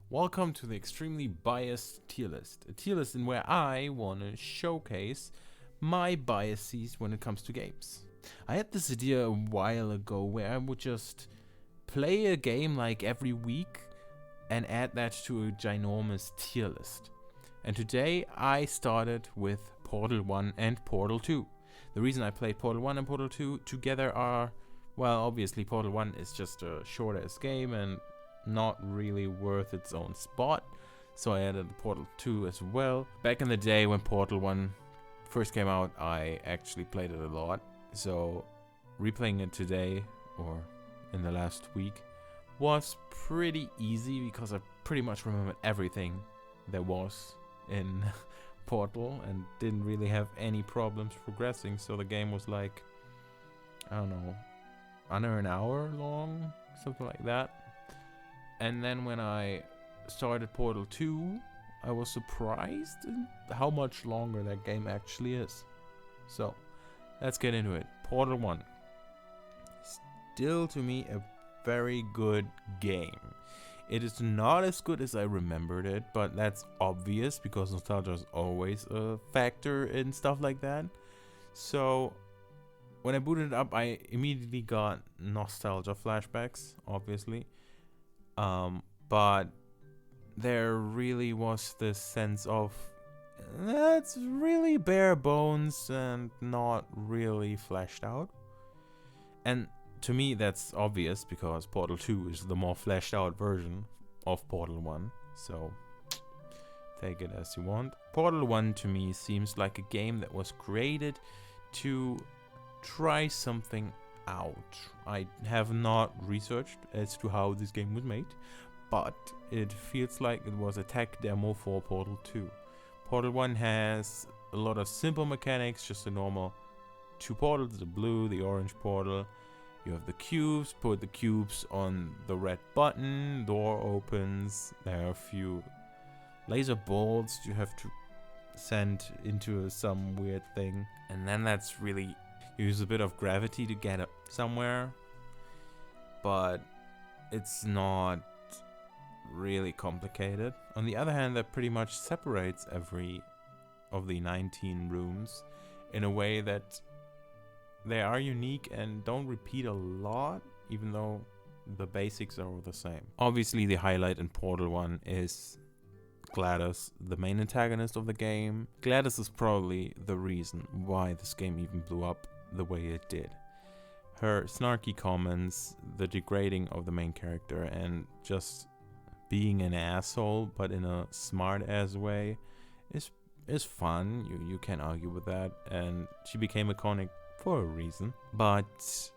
Welcome to the extremely biased tier list. A tier list in where I want to showcase my biases when it comes to games. I had this idea a while ago where I would just play a game like every week and add that to a ginormous tier list. And today I started with Portal 1 and Portal 2. The reason I played Portal 1 and Portal 2 together are, well, obviously Portal 1 is just a short-ass game and not really worth its own spot, so I added Portal 2 as well. Back in the day when Portal 1 first came out, I actually played it a lot, so replaying it today or in the last week was pretty easy because I pretty much remembered everything there was in Portal and didn't really have any problems progressing, so the game was like, I don't know, under an hour long, something like that. And then when I started Portal 2, I was surprised at how much longer that game actually is. So, let's get into it. Portal 1. Still, to me, a very good game. It is not as good as I remembered it, but that's obvious because nostalgia is always a factor in stuff like that. So, when I booted it up, I immediately got nostalgia flashbacks, obviously. But there really was this sense of that's really bare bones and not really fleshed out. And to me, that's obvious because Portal 2 is the more fleshed out version of Portal 1. So take it as you want. Portal 1 to me seems like a game that was created to try something out. I have not researched as to how this game was made, but it feels like it was a tech demo for Portal 2. Portal 1 has a lot of simple mechanics, just a normal two portals, the blue, the orange portal. You have the cubes, put the cubes on the red button, door opens, there are a few laser bolts you have to send into some weird thing, and then that's really use a bit of gravity to get up somewhere, but it's not really complicated. On the other hand, that pretty much separates every of the 19 rooms in a way that they are unique and don't repeat a lot, even though the basics are all the same. Obviously, the highlight in Portal 1 is GLaDOS, the main antagonist of the game. GLaDOS is probably the reason why this game even blew up the way it did. Her snarky comments, the degrading of the main character, and just being an asshole but in a smart ass way is fun. You can't argue with that, and she became iconic for a reason. But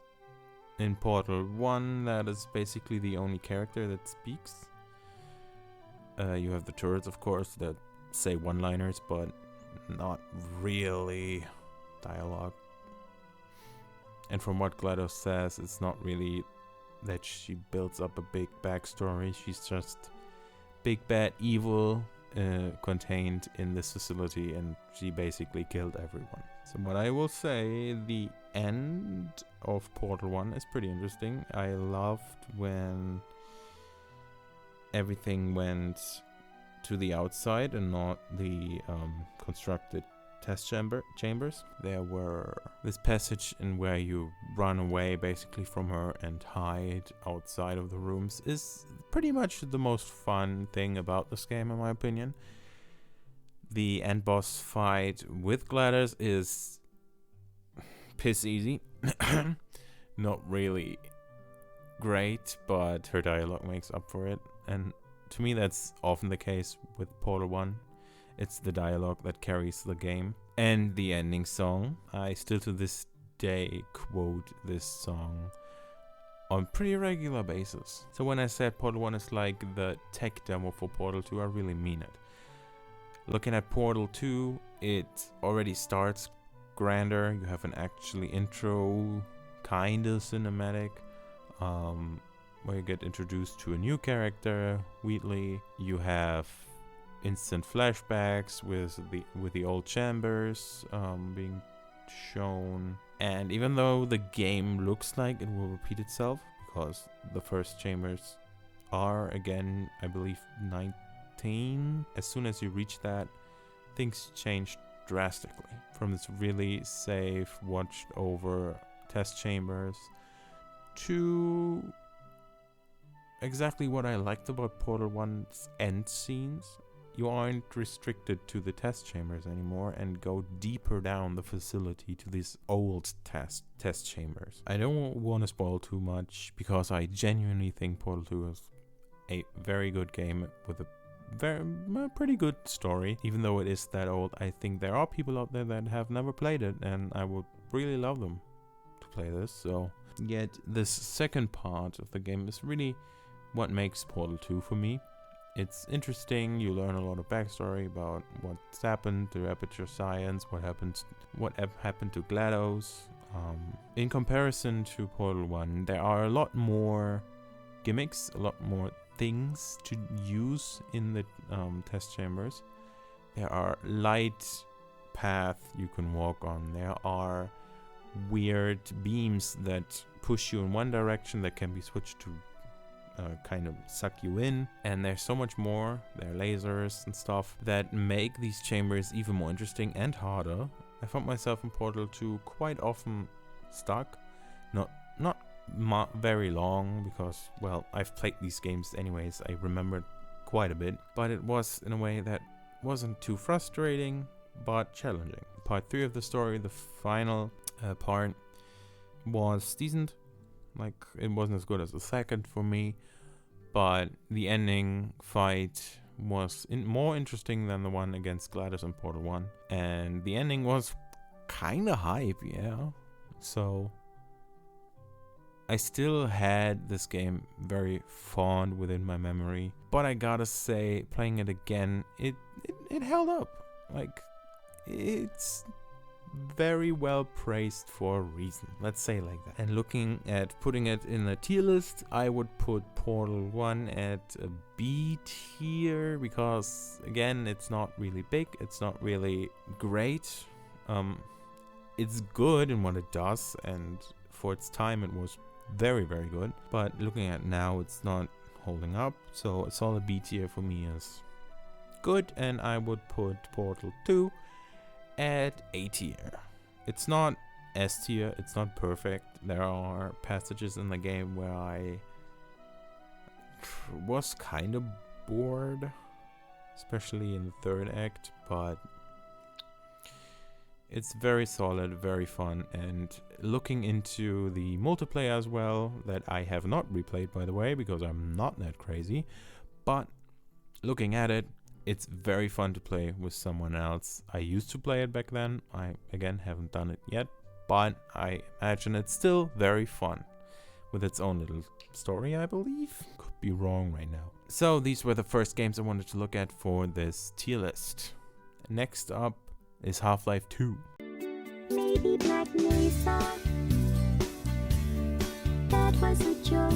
in Portal 1, that is basically the only character that speaks. You have the turrets, of course, that say one-liners, but not really dialogue. And from what GLaDOS says, it's not really that she builds up a big backstory. She's just big bad evil contained in this facility, and she basically killed everyone. So what I will say, the end of Portal 1 is pretty interesting. I loved when everything went to the outside and not the constructed test chambers. There were this passage in where you run away basically from her and hide outside of the rooms is pretty much the most fun thing about this game, in my opinion. The end boss fight with GLaDOS is piss easy. Not really great, but her dialogue makes up for it, and to me that's often the case with Portal 1. It's the dialogue that carries the game. And the ending song. I still to this day quote this song on pretty regular basis. So when I said Portal 1 is like the tech demo for Portal 2, I really mean it. Looking at Portal 2, it already starts grander. You have an actually intro, kind of cinematic, where you get introduced to a new character, Wheatley. You have instant flashbacks with the old chambers being shown, and even though the game looks like it will repeat itself because the first chambers are again, I believe, 19. As soon as you reach that, things change drastically. From this really safe, watched over test chambers to exactly what I liked about Portal 1's end scenes. You aren't restricted to the test chambers anymore and go deeper down the facility to these old test chambers. I don't want to spoil too much because I genuinely think Portal 2 is a very good game with a pretty good story. Even though it is that old, I think there are people out there that have never played it, and I would really love them to play this. So yet this second part of the game is really what makes Portal 2 for me. It's interesting. You learn a lot of backstory about what's happened to Aperture Science, what happened to GLaDOS. In comparison to Portal 1, there are a lot more gimmicks, a lot more things to use in the test chambers. There are light paths you can walk on. There are weird beams that push you in one direction that can be switched to kind of suck you in, and there's so much more. There are lasers and stuff that make these chambers even more interesting and harder. I found myself in Portal 2 quite often stuck, not very long, because, well, I've played these games anyways. I remembered quite a bit, but it was in a way that wasn't too frustrating but challenging. Part 3 of the story, the final part, was decent. Like, it wasn't as good as the second for me, but the ending fight was more interesting than the one against GLaDOS in Portal 1, and the ending was kinda hype, yeah. So I still had this game very fond within my memory, but I gotta say, playing it again, it held up. Like, it's very well praised for a reason, let's say like that. And looking at putting it in a tier list, I would put Portal 1 at a B tier, because again, it's not really big, it's not really great. It's good in what it does, and for its time it was very, very good, but looking at now, it's not holding up. So a solid B tier for me is good, and I would put Portal 2 at A tier. It's not S tier, it's not perfect. There are passages in the game where I was kind of bored, especially in the third act, but it's very solid, very fun. And looking into the multiplayer as well, that I have not replayed, by the way, because I'm not that crazy, but looking at it, it's very fun to play with someone else. I used to play it back then. I, again, haven't done it yet, but I imagine it's still very fun with its own little story, I believe. Could be wrong right now. So these were the first games I wanted to look at for this tier list. Next up is Half-Life 2. Maybe Black Mesa. That was a joke.